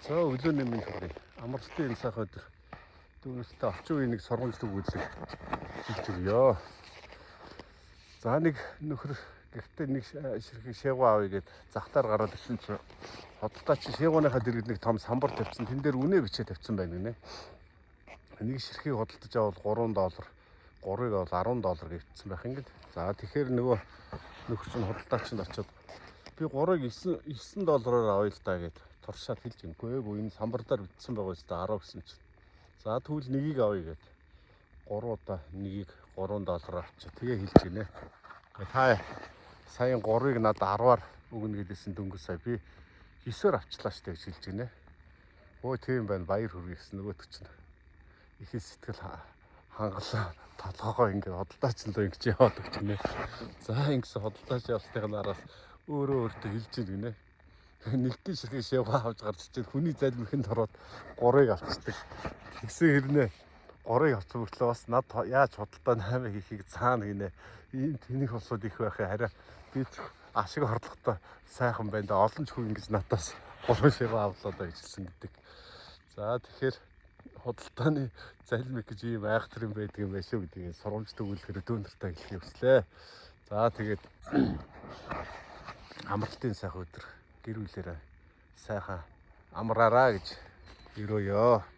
За өглөөний минь хүргэе. Амралтын энэ сайхан өдөр. Түүнээсээ орчин үеийн нэг сургамж төгөөдлөг хэлж өгье. За нэг нөхөр гэхдээ нэг ширхэг шээгүү авъя гэд захтаар гараад ирсэн чи хотолтой чи шээгүүнийхаа дэргэд нэг том самбар тавьсан. Тэн дээр үнэ бичээ тавьсан байна гинэ. Нэг ширхгийг хөдөлж авал $3, 3-ыг бол $10 гэвчихсэн байх ингээд. За тэгэхээр нөгөө нөхөр чинь хөдөлтаа чинь очиод би 3-ыг $9 авъя л да гэд туршаад хэлж гингүй. Энэ самбар дээр бичсэн байгаа үстэй 10 гэсэн чинь. За тэгвэл нэгийг авъя гэд 3 удаа нэгийг $3 авчи. Тэгээ хэлж гинэ. Та сая 3-ыг надад 10-аар өгнө гэдээсэн дөнгөж сая би 9-оор авчлаа штэ гэж хэлж гинэ. Өө тийм байна, баяр хүргэе гэсэн нөгөөдөг чинь. Их сэтгэл хангалаа толгоогоо ингээд хөдөлтаач л ингэж яваад өгч гинэ. За ингэсэн хөдөлтаач явсныхаа нараас өөртөө хэлж гинэ. Нэгдэн ширхэг шээгүү авч гарч чиж хүний залмихэнд ороод 3-ыг авчдаг. Тэгсэн хэрнээ 3-ыг авчих мөртлөө бас над яаж хөдөлтаа 8 хийхийг цаана гинэ. Ийм тэнийх усуд их байхаа хараа би ашиг орлоготой сайхан байна да олон ч хүн ингэж надаас 3 шээгүү авлаа да гэжсэн гэдэг. За тэгэхээр хөдөлтааны залмик гэж ийм айхтар юм байдаг юм байна шүү гэдгийг сургамж төгөөлөхөөр дүүнэртэй хэлхий хүслээ. За тэгээд амралтын сайхан өдөр гэр бүлээрээ сайхан амраараа гэж өрөөё.